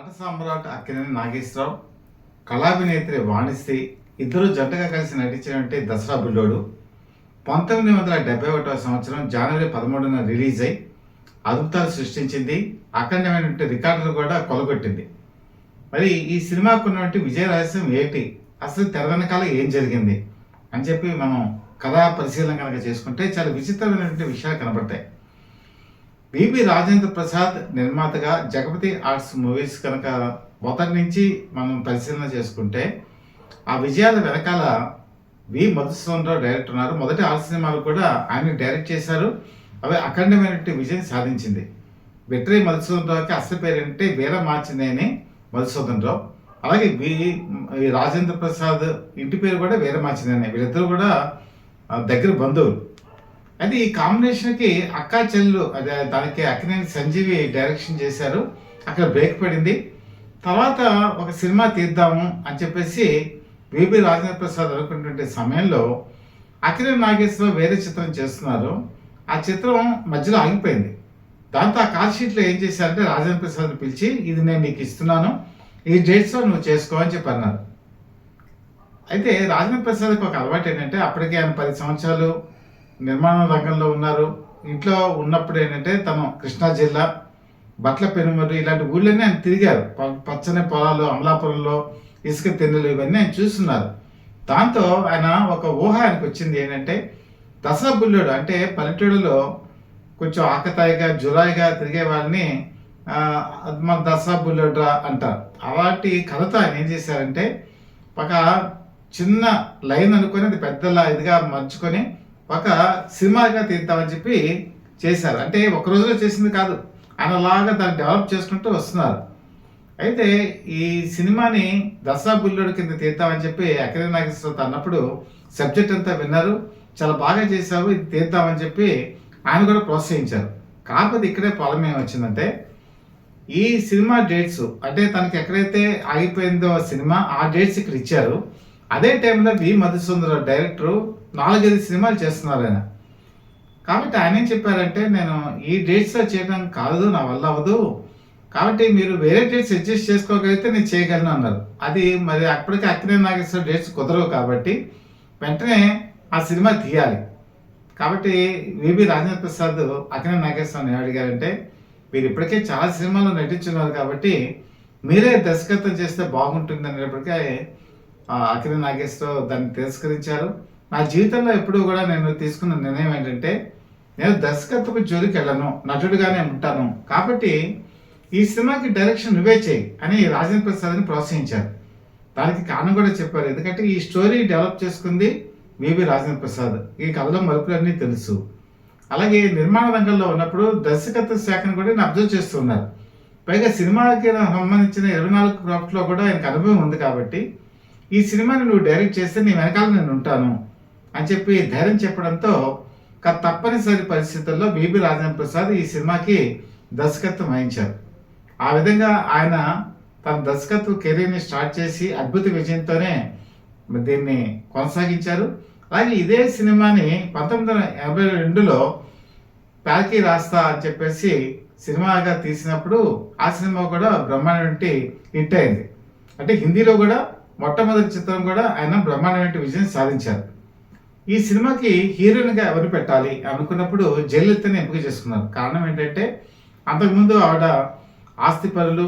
నట సామ్రాట్ అక్కినేని నాగేశ్వరరావు, కళాభినేత్రి వాణిశ్రీ ఇద్దరు జంటగా కలిసి నటించినటువంటి దసరా బుల్లోడు 1971వ సంవత్సరం జనవరి 13న రిలీజ్ అయి అద్భుతాలు సృష్టించింది. అఖండమైనటువంటి రికార్డులు కూడా కొలగొట్టింది. మరి ఈ సినిమాకు ఉన్నటువంటి విజయ రహస్యం ఏంటి, అసలు తెర వెనకాల ఏం జరిగింది అని చెప్పి మనం కథా పరిశీలన కనుక చేసుకుంటే చాలా విచిత్రమైనటువంటి విషయాలు కనబడతాయి. వివి రాజేంద్ర ప్రసాద్ నిర్మాతగా జగపతి ఆర్ట్స్ మూవీస్ కనుక మొదటి నుంచి మనం పరిశీలన చేసుకుంటే ఆ విజయాల వెనకాల వి మధుసూదనరావు డైరెక్టర్ ఉన్నారు. మొదటి 6 సినిమాలు కూడా ఆయన డైరెక్ట్ చేశారు. అవి అఖండమైనటువంటి విజయం సాధించింది. వెట్రి మధుసూదనరావుకి అసలు పేరేంటే వీర మార్చినేని మధుసూదనరావు. అలాగే వి రాజేంద్ర ప్రసాద్ ఇంటి పేరు కూడా వీర మార్చినేని. వీళ్ళిద్దరు కూడా దగ్గర బంధువులు. అయితే ఈ కాంబినేషన్కి అక్కా చెల్లు అదే దానికి అక్కినేని సంజీవి డైరెక్షన్ చేశారు. అక్కడ బ్రేక్ పడింది. తర్వాత ఒక సినిమా తీద్దాము అని చెప్పేసి విబి రాజేంద్ర ప్రసాద్ అనుకున్నటువంటి సమయంలో అక్కినేని నాగేశ్వరరావు వేరే చిత్రం చేస్తున్నారు. ఆ చిత్రం మధ్యలో ఆగిపోయింది. దాంతో ఆ కాల్ షీట్లో ఏం చేశారంటే రాజేంద్ర ప్రసాద్ని పిలిచి ఇది నేను నీకు ఇస్తున్నాను, ఈ డేట్స్లో నువ్వు చేసుకో అని చెప్పి అన్నారు. అయితే రాజేంద్ర ప్రసాద్కి ఒక అలవాటు ఏంటంటే అప్పటికే ఆయన 10 సంవత్సరాలు నిర్మాణ రంగంలో ఉన్నారు. ఇంట్లో ఉన్నప్పుడు ఏంటంటే తను కృష్ణా జిల్లా బట్ల పెనుమరు ఇలాంటి ఊళ్ళన్నీ ఆయన తిరిగారు. పచ్చని పొలాలు, అమలాపురంలో ఇసుక తిన్నెలు ఇవన్నీ ఆయన చూస్తున్నారు. దాంతో ఆయన ఒక ఊహ ఆయనకు వచ్చింది ఏంటంటే దసరా బుల్లోడు అంటే పల్లెటూరులో కొంచెం ఆకతాయిగా జులాయిగా తిరిగే వాళ్ళని మన దసరా బుల్లోడు అంటారు. అలాంటి కథతో ఆయన ఏం చేశారంటే ఒక చిన్న లైన్ అనుకొని అది పెద్ద ఇదిగా మర్చుకొని ఒక సినిమాగా తీద్దామని చెప్పి చేశారు. అంటే ఒక రోజులో చేసింది కాదు, ఆయనలాగా దాన్ని డెవలప్ చేసుకుంటూ వస్తున్నారు. అయితే ఈ సినిమాని దసరా బుల్లోడు కింద తీద్దామని చెప్పి అక్కినేని నాగేశ్వరరావు అన్నప్పుడు సబ్జెక్ట్ అంతా విన్నారు, చాలా బాగా చేశావు, ఇది తీద్దామని చెప్పి ఆయన కూడా ప్రోత్సహించారు. కాకపోతే ఇక్కడే ప్రాబ్లం ఏమొచ్చిందంటే ఈ సినిమా డేట్స్ అంటే తనకి ఎక్కడైతే ఆగిపోయిందో సినిమా ఆ డేట్స్ ఇక్కడ ఇచ్చారు. అదే టైంలో వి మధుసూదనరావు డైరెక్టరు 4-5 సినిమాలు చేస్తున్నారు ఆయన. కాబట్టి ఆయన ఏం చెప్పారంటే నేను ఈ డేట్స్లో చేయడం కాదు, నా వల్ల అవ్వదు, కాబట్టి మీరు వేరే డేట్స్ అడ్జస్ట్ చేసుకోగలిగితే నేను చేయగలను అన్నారు. అది మరి అప్పటికే అక్కినేని నాగేశ్వర డేట్స్ కుదరవు కాబట్టి వెంటనే ఆ సినిమా తీయాలి. కాబట్టి విబి రాజేంద్ర ప్రసాద్ అక్కినేని నాగేశ్వరరావుని అడిగారంటే మీరు ఇప్పటికే చాలా సినిమాల్లో నటించున్నారు కాబట్టి మీరే దర్శకత్వం చేస్తే బాగుంటుంది అనేటప్పటికీ అక్కినేని నాగేశ్వరరావు దాన్ని తిరస్కరించారు. నా జీవితంలో ఎప్పుడూ కూడా నేను తీసుకున్న నిర్ణయం ఏంటంటే నేను దర్శకత్వపు జోలికి వెళ్ళను, నటుడిగానే ఉంటాను, కాబట్టి ఈ సినిమాకి డైరెక్షన్ నువ్వే చేయి అని రాజేంద్ర ప్రసాద్ని ప్రోత్సహించారు. దానికి కారణం కూడా చెప్పారు. ఎందుకంటే ఈ స్టోరీ డెవలప్ చేసుకుంది విబి రాజేంద్ర ప్రసాద్. ఈ కథలో మలుపులన్నీ తెలుసు. అలాగే నిర్మాణ రంగంలో ఉన్నప్పుడు దర్శకత్వ శాఖను కూడా నేను అబ్జర్వ్ చేస్తున్నారు. పైగా సినిమాకి సంబంధించిన 24 క్రాఫ్ట్లో కూడా ఆయనకు అనుభవం ఉంది. కాబట్టి ఈ సినిమాని నువ్వు డైరెక్ట్ చేస్తే నీ వెనకాల నేను ఉంటాను అని చెప్పి ధైర్యం చెప్పడంతో తప్పనిసరి పరిస్థితుల్లో విబి రాజేంద్ర ప్రసాద్ ఈ సినిమాకి దర్శకత్వం వహించారు. ఆ విధంగా ఆయన తన దర్శకత్వ కెరీర్ని స్టార్ట్ చేసి అద్భుత విజయంతోనే దీన్ని కొనసాగించారు. అలాగే ఇదే సినిమాని 1982లో ప్యాల్కి రాస్తా అని చెప్పేసి సినిమాగా తీసినప్పుడు ఆ సినిమా కూడా బ్రహ్మాండమైన హిట్ అయింది. అంటే హిందీలో కూడా మొట్టమొదటి చిత్రం కూడా ఆయన బ్రహ్మాండమైన విజయం సాధించారు. ఈ సినిమాకి హీరోయిన్గా ఎవరు పెట్టాలి అనుకున్నప్పుడు జయలలితని ఎంపిక చేసుకున్నారు. కారణం ఏంటంటే అంతకుముందు ఆవిడ ఆస్తిపరులు,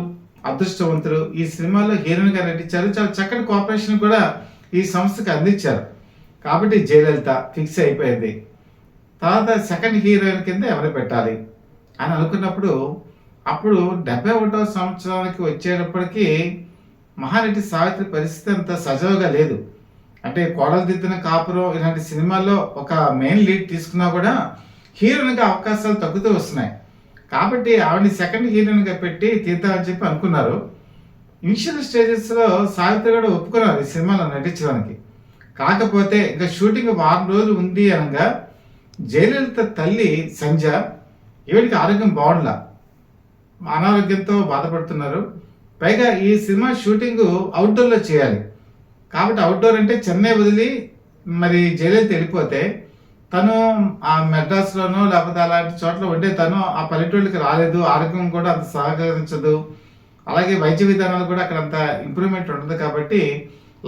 అదృష్టవంతులు ఈ సినిమాలో హీరోయిన్గా నటించారు. చాలా చక్కటి కోఆపరేషన్ కూడా ఈ సంస్థకి అందించారు. కాబట్టి జయలలిత ఫిక్స్ అయిపోయింది. తర్వాత సెకండ్ హీరోయిన్ కింద ఎవరు పెట్టాలి అని అనుకున్నప్పుడు అప్పుడు 71వ సంవత్సరానికి వచ్చేటప్పటికి మహానటి సావిత్రి పరిస్థితి అంత సజావుగా లేదు. అంటే కోడలు దిద్దిన కాపురం ఇలాంటి సినిమాల్లో ఒక మెయిన్ లీడ్ తీసుకున్నా కూడా హీరోయిన్గా అవకాశాలు తగ్గుతూ వస్తున్నాయి. కాబట్టి ఆవిడని సెకండ్ హీరోయిన్గా పెట్టి తీద్దామని చెప్పి అనుకున్నారు. ఇనిషియల్ స్టేజెస్లో సావిత్రి కూడా ఒప్పుకున్నారు ఈ సినిమాలో నటించడానికి. కాకపోతే ఇంకా షూటింగ్ 6 రోజులు ఉంది అనగా జయలలిత తల్లి సంజ ఈవిడికి ఆరోగ్యం బాగుండలా, అనారోగ్యంతో బాధపడుతున్నారు. పైగా ఈ సినిమా షూటింగ్ అవుట్డోర్లో చేయాలి. కాబట్టి అవుట్డోర్ అంటే చెన్నై వదిలి మరి జయలలిత వెళ్ళిపోతే తను ఆ మెడ్రాస్లోనో లేకపోతే అలాంటి చోట్ల ఉండే తను ఆ పల్లెటూళ్ళకి రాలేదు, ఆరోగ్యం కూడా అంత సహకరించదు. అలాగే వైద్య విధానాలు కూడా అక్కడ అంత ఇంప్రూవ్మెంట్ ఉండదు కాబట్టి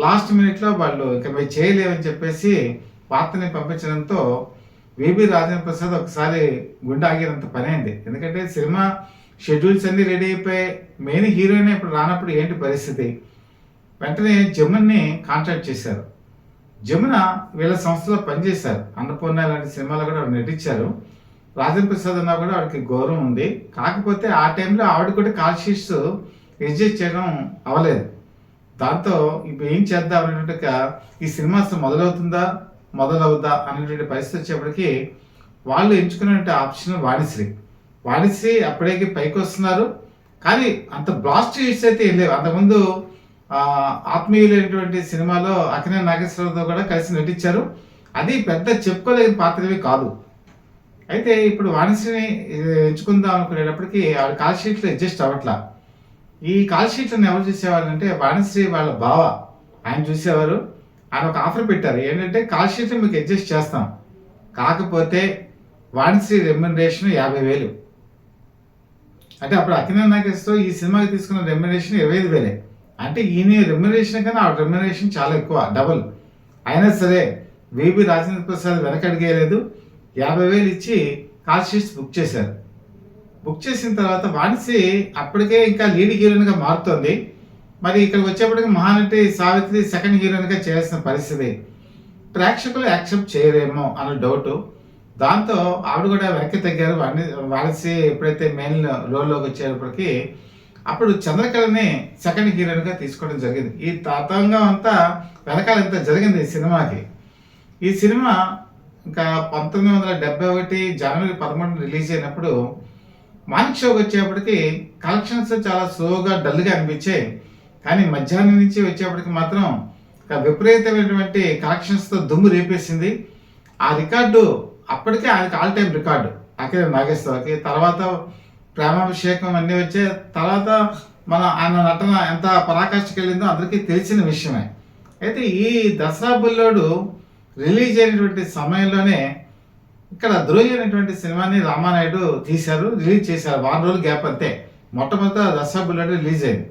లాస్ట్ మినిట్లో వాళ్ళు ఇక మేము చేయలేమని చెప్పేసి వార్తని పంపించడంతో విబి రాజేంద్ర ప్రసాద్ ఒకసారి గుండె ఆగినంత పని అయింది. ఎందుకంటే సినిమా షెడ్యూల్స్ అన్నీ రెడీ అయిపోయి మెయిన్ హీరోయిన్ ఇప్పుడు రానప్పుడు ఏంటి పరిస్థితి. వెంటనే జమున్ని కాంటాక్ట్ చేశారు. జమున వీళ్ళ సంస్థలో పనిచేశారు. అన్నపూర్ణ లాంటి సినిమాలో కూడా ఆవిడ నటించారు. రాజేంద్ర ప్రసాద్ అన్నా కూడా ఆవిడకి గౌరవం ఉంది. కాకపోతే ఆ టైంలో ఆవిడ కూడా కాల్ షీట్స్ అడ్జస్ట్ చేయడం అవ్వలేదు. దాంతో ఇప్పుడు ఏం చేద్దాం అనేట్టుగా ఈ సినిమా అసలు మొదలవుద్దా అనేటువంటి పరిస్థితి వచ్చేప్పటికి వాళ్ళు ఎంచుకునే ఆప్షన్ వాణిశ్రీ అప్పటికి పైకి వస్తున్నారు. కానీ అంత బ్లాస్ట్ హిట్స్ అయితే ఏం లేవు. అంతకుముందు ఆత్మీయులైనటువంటి సినిమాలో అక్కినేని నాగేశ్వరరావుతో కూడా కలిసి నటించారు. అది పెద్ద చెప్పుకోలేని పాత్రవి కాదు. అయితే ఇప్పుడు వాణిశ్రీని ఎంచుకుందాం అనుకునేటప్పటికి ఆవిడ కాల్ షీట్లు అడ్జస్ట్ అవ్వట్లా. ఈ కాల్ షీట్లను ఎవరు చూసేవాళ్ళు అంటే వాణిశ్రీ వాళ్ళ బావ ఆయన చూసేవారు. ఆయన ఒక ఆఫర్ పెట్టారు. ఏంటంటే కాల్ షీట్లు మీకు అడ్జస్ట్ చేస్తాం, కాకపోతే వాణిశ్రీ రెమ్యునరేషన్ 50,000. అంటే అప్పుడు అక్కినేని నాగేశ్వరరావు ఈ సినిమాకి తీసుకున్న రెమ్యునరేషన్ 25,000. అంటే ఈయన రెమ్యునరేషన్ కన్నా ఆవిడ రెమ్యునరేషన్ చాలా ఎక్కువ, డబుల్. అయినా సరే విబి రాజేంద్ర ప్రసాద్ వెనకడిగేయలేదు. 50,000 ఇచ్చి కాల్ షీట్స్ బుక్ చేశారు. బుక్ చేసిన తర్వాత వాణిశ్రీ అప్పటికే ఇంకా లీడ్ హీరోయిన్గా మారుతోంది. మరి ఇక్కడికి వచ్చేప్పటికి మహానటి సావిత్రి సెకండ్ హీరోయిన్గా చేయాల్సిన పరిస్థితి. ప్రేక్షకులు యాక్సెప్ట్ చేయరేమో అన్న డౌట్. దాంతో ఆవిడ కూడా వెనక్కి తగ్గారు. వాణిశ్రీ ఎప్పుడైతే మెయిన్ రోల్లోకి వచ్చేటప్పటికి అప్పుడు చంద్రకళని సెకండ్ హీరోయిన్గా తీసుకోవడం జరిగింది. ఈ తతంగం అంతా వెనకాల ఇంత జరిగింది ఈ సినిమాకి. ఈ సినిమా ఇంకా 1971 జనవరి 11 రిలీజ్ అయినప్పుడు మానిక్ షోకి వచ్చేప్పటికి కలెక్షన్స్ చాలా స్లోగా డల్గా అనిపించాయి. కానీ మధ్యాహ్నం నుంచి వచ్చేప్పటికి మాత్రం విపరీతమైనటువంటి కలెక్షన్స్తో దుమ్ము రేపేసింది. ఆ రికార్డు అప్పటికే ఆయనకి ఆల్ టైమ్ రికార్డు అక్కినేని నాగేశ్వరరావుకి. తర్వాత ప్రేమాభిషేకం అన్నీ వచ్చే తర్వాత ఆయన నటన ఎంత పరాకాష్ఠకి వెళ్ళిందో అందరికీ తెలిసిన విషయమే. అయితే ఈ దసరా బుల్లోడు రిలీజ్ అయినటువంటి సమయంలోనే ఇక్కడ ద్రోహి అనేటువంటి సినిమాని రామానాయుడు రిలీజ్ చేశారు. 1 రోజులు గ్యాప్ అంతే. మొట్టమొదట దసరా బుల్లోడు రిలీజ్ అయింది.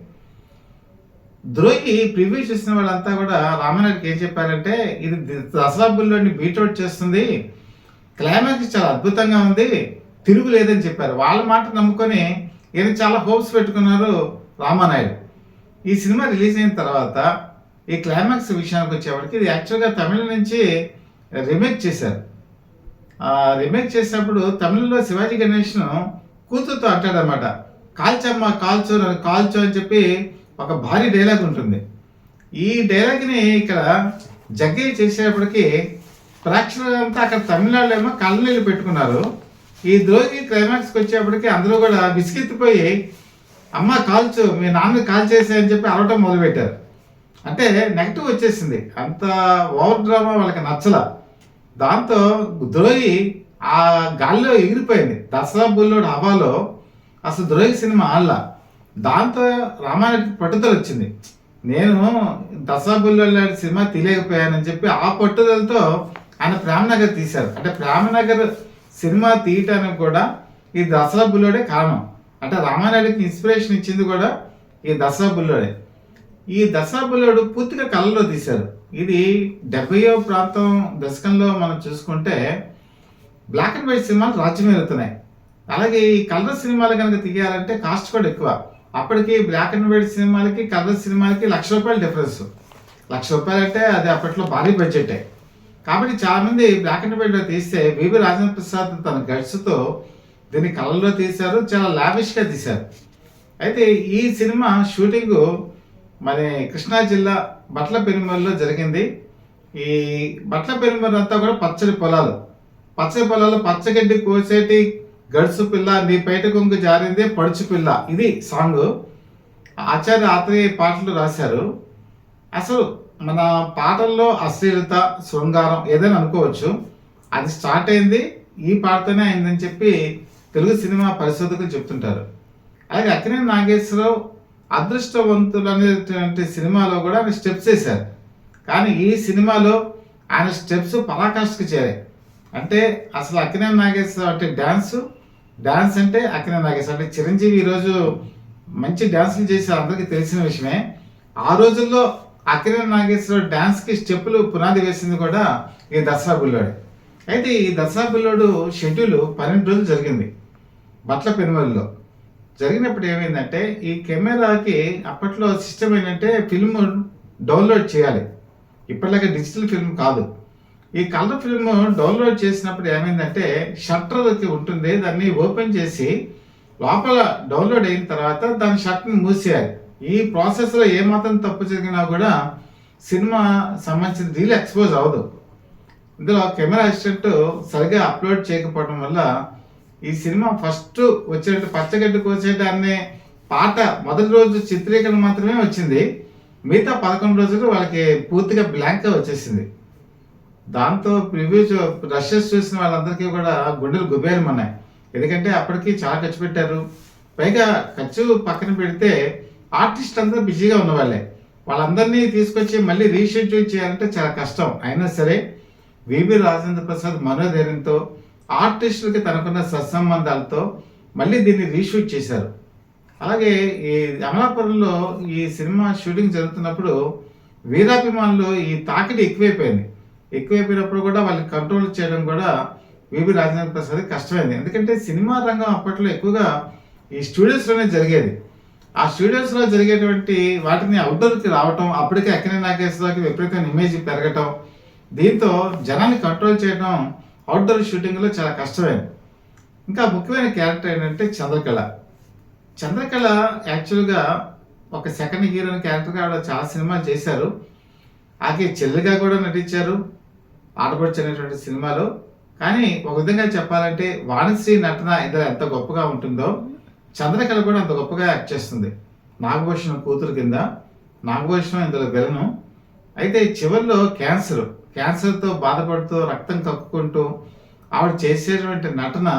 ద్రోహి ప్రివ్యూ చూసిన వాళ్ళంతా కూడా రామానాయుడికి ఏం చెప్పారంటే ఇది దసరా బుల్లోని బీట్అవుట్ చేస్తుంది, క్లైమాక్స్ చాలా అద్భుతంగా ఉంది, తిరుగులేదని చెప్పారు. వాళ్ళ మాట నమ్ముకొని ఈయన చాలా హోప్స్ పెట్టుకున్నారు రామానాయుడు. ఈ సినిమా రిలీజ్ అయిన తర్వాత ఈ క్లైమాక్స్ విషయానికి వచ్చేవాడికి ఇది యాక్చువల్గా తమిళ నుంచి రీమేక్ చేశారు. రీమేక్ చేసినప్పుడు తమిళలో శివాజీ గణేష్ను కూతురుతో అంటాడనమాట, కాల్చమ్మ కాల్చో అని చెప్పి ఒక భారీ డైలాగ్ ఉంటుంది. ఈ డైలాగ్ని ఇక్కడ జగ్గయ్య చేసేటప్పటికి ప్రేక్షకులంతా అక్కడ తమిళనాడులో ఏమో కళ్ళనీళ్ళు పెట్టుకున్నారు. ఈ ద్రోహి క్లైమాక్స్కి వచ్చేప్పటికి అందరూ కూడా విసిగెత్తిపోయి అమ్మ కాల్చు, మీ నాన్న కాల్ చేసాయని చెప్పి అరవటం మొదలుపెట్టారు. అంటే నెగటివ్ వచ్చేసింది. అంత ఓవర్ డ్రామా వాళ్ళకి నచ్చల. దాంతో ద్రోహి ఆ గాల్లో ఎగిరిపోయింది. దసరా బుల్లోడు హవాలో అసలు ద్రోహి సినిమా ఆడలా. దాంతో రామానాయుడికి పట్టుదల వచ్చింది, నేను దసరా బుల్లోడు సినిమా తీయలేకపోయానని చెప్పి ఆ పట్టుదలతో ఆయన ప్రేమనగర్ తీశారు. అంటే ప్రేమనగర్ సినిమా తీయటానికి కూడా ఈ దసరా బుల్లోడే కారణం. అంటే రామానాయుడికి ఇన్స్పిరేషన్ ఇచ్చింది కూడా ఈ దసరా బుల్లోడే. ఈ దసరా బుల్లోడు పూర్తిగా కళ్ళలో తీశారు. ఇది 70వ ప్రాంతం దశకంలో మనం చూసుకుంటే బ్లాక్ అండ్ వైట్ సినిమాలు రాజ్యమేలుతున్నాయి. అలాగే ఈ కలర్ సినిమాలు కనుక తీయాలంటే కాస్ట్ కూడా ఎక్కువ. అప్పటికి బ్లాక్ అండ్ వైట్ సినిమాలకి కలర్ సినిమాలకి ₹1,00,000 డిఫరెన్స్. ₹1,00,000 అంటే అది అప్పట్లో భారీ బడ్జెటే. కాబట్టి చాలామంది బ్లాక్ అండ్ వైట్లో తీస్తే విబి రాజేంద్ర ప్రసాద్ తన గట్స్తో దీన్ని కలర్లో తీశారు, చాలా లావిష్గా తీశారు. అయితే ఈ సినిమా షూటింగు మరి కృష్ణా జిల్లా బట్ల పెనుమల్లో జరిగింది. ఈ బట్ల పెనుమలు అంతా కూడా పచ్చడి పొలాలు పచ్చగడ్డి కోసేటి గడుసు పిల్ల నీ పైట కొంగు జారిందే పడుచు పిల్ల, ఇది సాంగ్. ఆచార్య ఆత్రేయ పాటలు రాశారు. అసలు మన పాటల్లో అశ్లీలత శృంగారం ఏదైనా అనుకోవచ్చు, అది స్టార్ట్ అయింది ఈ పాటతోనే అయిందని చెప్పి తెలుగు సినిమా పరిశోధకులు చెప్తుంటారు. అలాగే అక్కినేని నాగేశ్వరరావు అదృష్టవంతులు అనేటువంటి సినిమాలో కూడా ఆయన స్టెప్స్ వేశారు. కానీ ఈ సినిమాలో ఆయన స్టెప్స్ పరాకాష్ఠకు చేరాయి. అంటే అసలు అక్కినేని నాగేశ్వరరావు అంటే డాన్స్ అంటే అక్కినేని నాగేశ్వరరావు. అంటే చిరంజీవి ఈరోజు మంచి డ్యాన్సులు చేశారు, అందరికీ తెలిసిన విషయమే. ఆ రోజుల్లో అక్కినేని నాగేశ్వరరావు డ్యాన్స్కి స్టెప్పులు పునాది వేసింది కూడా ఈ దసరా బుల్లోడే. అయితే ఈ దసరా బుల్లోడు షెడ్యూల్ 12 రోజులు జరిగింది బట్ల పెనుమల్లో. జరిగినప్పుడు ఏమైందంటే ఈ కెమెరాకి అప్పట్లో సిస్టమ్ ఏంటంటే ఫిల్మ్ డౌన్లోడ్ చేయాలి, ఇప్పటిలాగా డిజిటల్ ఫిల్మ్ కాదు. ఈ కలర్ ఫిల్మ్ డౌన్లోడ్ చేసినప్పుడు ఏమైందంటే షట్టర్కి ఉంటుంది, దాన్ని ఓపెన్ చేసి లోపల డౌన్లోడ్ అయిన తర్వాత దాని షట్టర్ని మూసేయాలి. ఈ ప్రాసెస్లో ఏమాత్రం తప్పు జరిగినా కూడా సినిమా సంబంధించిన రీల్ ఎక్స్పోజ్ అవ్వదు. ఇందులో కెమెరా అసిస్టెంట్ సరిగా అప్లోడ్ చేయకపోవడం వల్ల ఈ సినిమా ఫస్ట్ వచ్చేట పచ్చగడ్డి కోసేటాన్ని పాట మొదటి రోజు చిత్రీకరణ మాత్రమే వచ్చింది, మిగతా 11 రోజులు వాళ్ళకి పూర్తిగా బ్లాంక్గా వచ్చేసింది. దాంతో రషెస్ చూసిన వాళ్ళందరికీ కూడా గుండెలు గుబేరమన్నాయి. ఎందుకంటే అప్పటికి చాలా ఖర్చు పెట్టారు, పైగా ఖర్చు పక్కన పెడితే ఆర్టిస్ట్ అందరూ బిజీగా ఉన్నవాళ్ళే. వాళ్ళందరినీ తీసుకొచ్చి మళ్ళీ రీషెడ్యూల్ చేయాలంటే చాలా కష్టం. అయినా సరే వివి రాజేంద్ర ప్రసాద్ మనోధైర్యంతో ఆర్టిస్టులకి తనకున్న సత్సంబంధాలతో మళ్ళీ దీన్ని రీషూట్ చేశారు. అలాగే ఈ అమలాపురంలో ఈ సినిమా షూటింగ్ జరుగుతున్నప్పుడు వీరాభిమానులు ఈ తాకిడి ఎక్కువైపోయినప్పుడు కూడా వాళ్ళని కంట్రోల్ చేయడం కూడా వివి రాజేంద్ర ప్రసాద్ కష్టమైంది. ఎందుకంటే సినిమా రంగం అప్పట్లో ఎక్కువగా ఈ స్టూడియోస్లోనే జరిగేది. ఆ స్టూడియోస్లో జరిగేటువంటి వాటిని అవుట్డోర్కి రావటం, అప్పటికే అక్కినేని నాగేశ్వరరావుకి విపరీతమైన ఇమేజ్ పెరగటం, దీంతో జనాన్ని కంట్రోల్ చేయడం అవుట్డోర్ షూటింగ్లో చాలా కష్టమైంది. ఇంకా ముఖ్యమైన క్యారెక్టర్ ఏంటంటే చంద్రకళ యాక్చువల్గా ఒక సెకండ్ హీరోయిన్ క్యారెక్టర్గా ఆవిడ చాలా సినిమాలు చేశారు. ఆమె చెల్లిగా కూడా నటించారు ఆడపడుచు అనేటువంటి సినిమాలో. కానీ ఒక విధంగా చెప్పాలంటే వాణిశ్రీ నటన ఇందులో ఎంత గొప్పగా ఉంటుందో చంద్రకళ కూడా అంత గొప్పగా యాక్ట్ చేస్తుంది. నాగభూషణం కూతురు కింద, నాగభూషణం ఇందులో విలను. అయితే చివరిలో క్యాన్సర్తో బాధపడుతూ రక్తం కక్కుకుంటూ ఆవిడ చేసేటువంటి నటన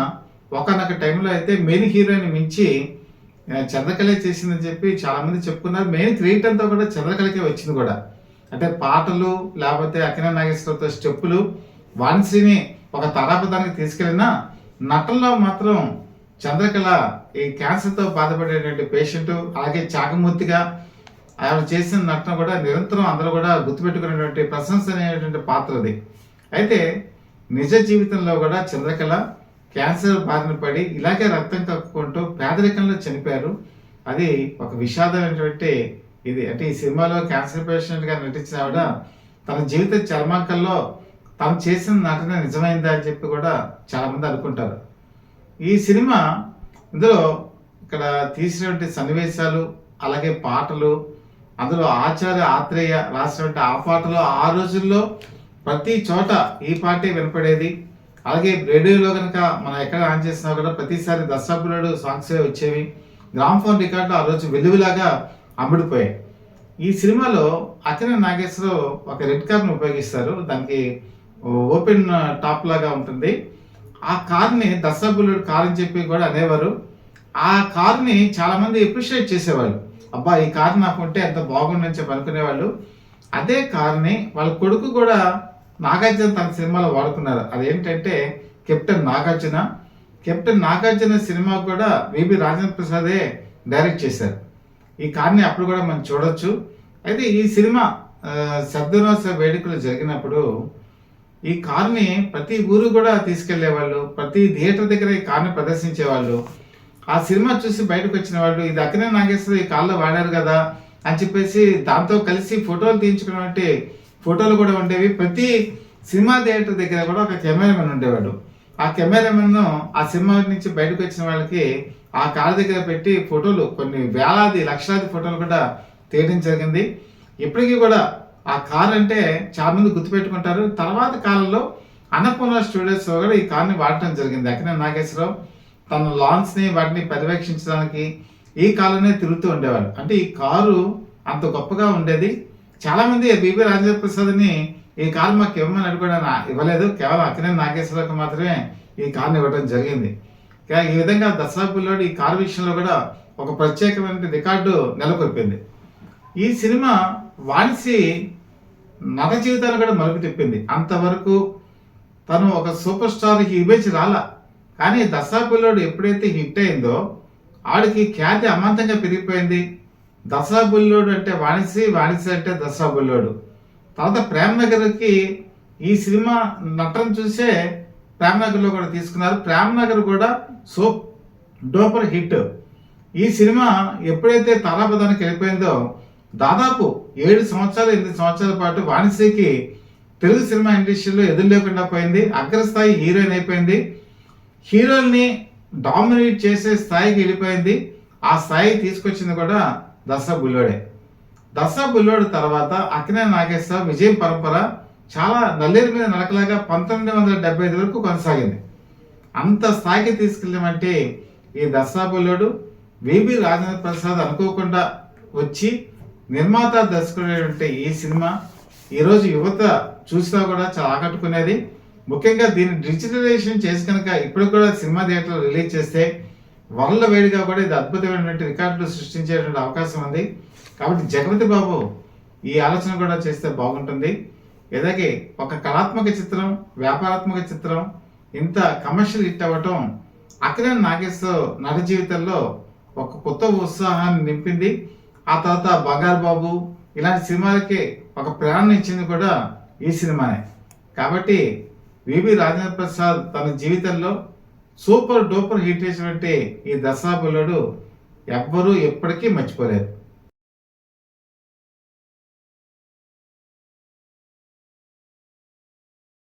ఒకనొక టైంలో అయితే మెయిన్ హీరోయిన్ మించి చంద్రకళే చేసిందని చెప్పి చాలామంది చెప్పుకున్నారు. మెయిన్ క్రెడిట్ అంతా కూడా చంద్రకళకే వచ్చింది కూడా. అంటే పాటలు లేకపోతే అక్కినేని నాగేశ్వరరావుతో స్టెప్పులు వాణిశ్రీని ఒక తారాపథానికి తీసుకెళ్ళినా నటనలో మాత్రం చంద్రకళ ఈ క్యాన్సర్తో బాధపడేటువంటి పేషెంట్, అలాగే చాకమూర్తిగా ఆవిడ చేసిన నటన కూడా నిరంతరం అందరూ కూడా గుర్తుపెట్టుకునేటువంటి ప్రశంసనీయటువంటి పాత్ర అది. అయితే నిజ జీవితంలో కూడా చంద్రకళ క్యాన్సర్ బారిన పడి ఇలాగే రక్తం కక్కుకుంటూ పేదరికంలో చనిపోయారు. అది ఒక విషాదమైనటువంటి ఇది. అంటే ఈ సినిమాలో క్యాన్సర్ పేషెంట్గా నటించిన ఆవిడ తన జీవిత చర్మాంకంలో తను చేసిన నటన నిజమైందా అని చెప్పి కూడా చాలామంది అనుకుంటారు. ఈ సినిమా ఇందులో ఇక్కడ తీసినటువంటి సన్నివేశాలు, అలాగే పాటలు, అందులో ఆచార్య ఆత్రేయ రాసినటువంటి ఆ పాటలు ఆ రోజుల్లో ప్రతి చోట ఈ పాటే వినపడేది. అలాగే రేడియోలో కనుక మనం ఎక్కడ ఆన్ చేసినా కూడా ప్రతిసారి దసరా బుల్లోడు సాంగ్సే వచ్చేవి. గ్రామ్ఫోన్ రికార్డులు ఆ రోజు వెలుగులాగా అమ్ముడిపోయాయి. ఈ సినిమాలో అక్కినేని నాగేశ్వరరావు ఒక రెడ్ కార్ని ఉపయోగిస్తారు, దానికి ఓపెన్ టాప్ లాగా ఉంటుంది. ఆ కార్ని దసరా బుల్లోడు కార్ అని చెప్పి కూడా అనేవారు. ఆ కార్ని చాలామంది అప్రిషియేట్ చేసేవాళ్ళు. అబ్బా ఈ కార్ నాకు ఉంటే ఎంత బాగుండని చెప్పి అనుకునేవాళ్ళు. అదే కార్ని వాళ్ళ కొడుకు కూడా నాగార్జున తన సినిమాలో వాడుకున్నారు. అదేంటంటే కెప్టెన్ నాగార్జున సినిమా కూడా వివి రాజేంద్ర ప్రసాదే డైరెక్ట్ చేశారు. ఈ కార్ని అప్పుడు కూడా మనం చూడొచ్చు. అయితే ఈ సినిమా శబ్దోత్సవ వేడుకలు జరిగినప్పుడు ఈ కార్ని ప్రతి ఊరు కూడా తీసుకెళ్లేవాళ్ళు, ప్రతి థియేటర్ దగ్గర ఈ కార్ని ప్రదర్శించేవాళ్ళు. ఆ సినిమా చూసి బయటకు వచ్చిన వాళ్ళు ఇది అక్కినేని నాగేశ్వరరావు ఈ కార్లో వాడారు కదా అని చెప్పేసి దాంతో కలిసి ఫోటోలు తీయించుకున్నటువంటి ఫోటోలు కూడా ఉండేవి. ప్రతి సినిమా థియేటర్ దగ్గర కూడా ఒక కెమెరామెన్ ఉండేవాడు. ఆ కెమెరామెన్ ఆ సినిమా నుంచి బయటకు వచ్చిన వాళ్ళకి ఆ కార్ దగ్గర పెట్టి ఫోటోలు కొన్ని వేలాది లక్షలాది ఫోటోలు కూడా తీయడం జరిగింది. ఇప్పటికీ కూడా ఆ కార్ అంటే చాలా మంది గుర్తుపెట్టుకుంటారు. తర్వాత కాలంలో అన్నపూర్ణ స్టూడియోస్ కూడా ఈ కార్ని వాడటం జరిగింది. అక్కినేని నాగేశ్వరరావు తన లాంచ్ని వాటిని పర్యవేక్షించడానికి ఈ కారులోనే తిరుగుతూ ఉండేవాడు. అంటే ఈ కారు అంత గొప్పగా ఉండేది. చాలామంది వివి రాజేంద్ర ప్రసాద్ని ఈ కారు మాకు ఇవ్వమని అడుగుడా ఇవ్వలేదు, కేవలం అక్కినేని నాగేశ్వరరావుకి మాత్రమే ఈ కారుని ఇవ్వడం జరిగింది. ఈ విధంగా దసరా బుల్లోడు ఈ కారు విషయంలో కూడా ఒక ప్రత్యేకమైన రికార్డు నెలకొల్పింది. ఈ సినిమా వాణిశ్రీ నట జీవితాన్ని కూడా మలుపు తిప్పింది. అంతవరకు తను ఒక సూపర్ స్టార్ ఇమేజ్ రాలా, కానీ దసరా బుల్లోడు ఎప్పుడైతే హిట్ అయిందో ఆడికి ఖ్యాతి అమాంతంగా పెరిగిపోయింది. దసరా బుల్లోడు అంటే వాణిశ్రీ, వాణిశ్రీ అంటే దసరా బుల్లోడు. తర్వాత ప్రేమ్ నగర్కి ఈ సినిమా నటన చూసే ప్రేమ్ నగర్లో కూడా తీసుకున్నారు. ప్రేమ్ నగర్ కూడా డూపర్ హిట్. ఈ సినిమా ఎప్పుడైతే తారాపదానికి వెళ్ళిపోయిందో దాదాపు 7 సంవత్సరాలు 8 సంవత్సరాల పాటు వాణిశ్రీకి తెలుగు సినిమా ఇండస్ట్రీలో ఎదురు లేకుండా పోయింది. అగ్రస్థాయి హీరోయిన్ అయిపోయింది. హీరోల్ని డామినేట్ చేసే స్థాయికి వెళ్ళిపోయింది. ఆ స్థాయికి తీసుకొచ్చింది కూడా దసరా బుల్లోడే. దసరా బుల్లోడు తర్వాత అక్కినేని నాగేశ్వరరావు విజయం పరంపర చాలా నల్లేరు మీద నడకలాగా 1975 వరకు కొనసాగింది. అంత స్థాయికి తీసుకెళ్ళామంటే ఈ దసరా బుల్లోడు విబి రాజేంద్ర ప్రసాద్ అనుకోకుండా వచ్చి నిర్మాత దర్శకుడు ఈ సినిమా ఈరోజు యువత చూసినా కూడా చాలా ఆకట్టుకునేది. ముఖ్యంగా దీన్ని డిజిటలైజేషన్ చేసి కనుక ఇప్పుడు కూడా సినిమా థియేటర్లో రిలీజ్ చేస్తే వరల్డ్ వైడ్గా కూడా ఇది అద్భుతమైనటువంటి రికార్డులు సృష్టించేటువంటి అవకాశం ఉంది. కాబట్టి జగపతి బాబు ఈ ఆలోచన కూడా చేస్తే బాగుంటుంది. ఎలాగే ఒక కళాత్మక చిత్రం, వ్యాపారాత్మక చిత్రం ఇంత కమర్షియల్ హిట్ అవ్వటం అక్కినేని నాగేశ్వరరావు నట జీవితంలో ఒక కొత్త ఉత్సాహాన్ని నింపింది. ఆ తర్వాత బంగారు బాబు ఇలాంటి సినిమాలకి ఒక ప్రేరణ ఇచ్చింది కూడా ఈ సినిమానే. కాబట్టి విబి రాజేంద్ర ప్రసాద్ తన జీవితంలో సూపర్ డూపర్ హిట్ చేసినటువంటి ఈ దసరా బుల్లోడు ఎవ్వరూ ఎప్పటికీ మర్చిపోలేరు.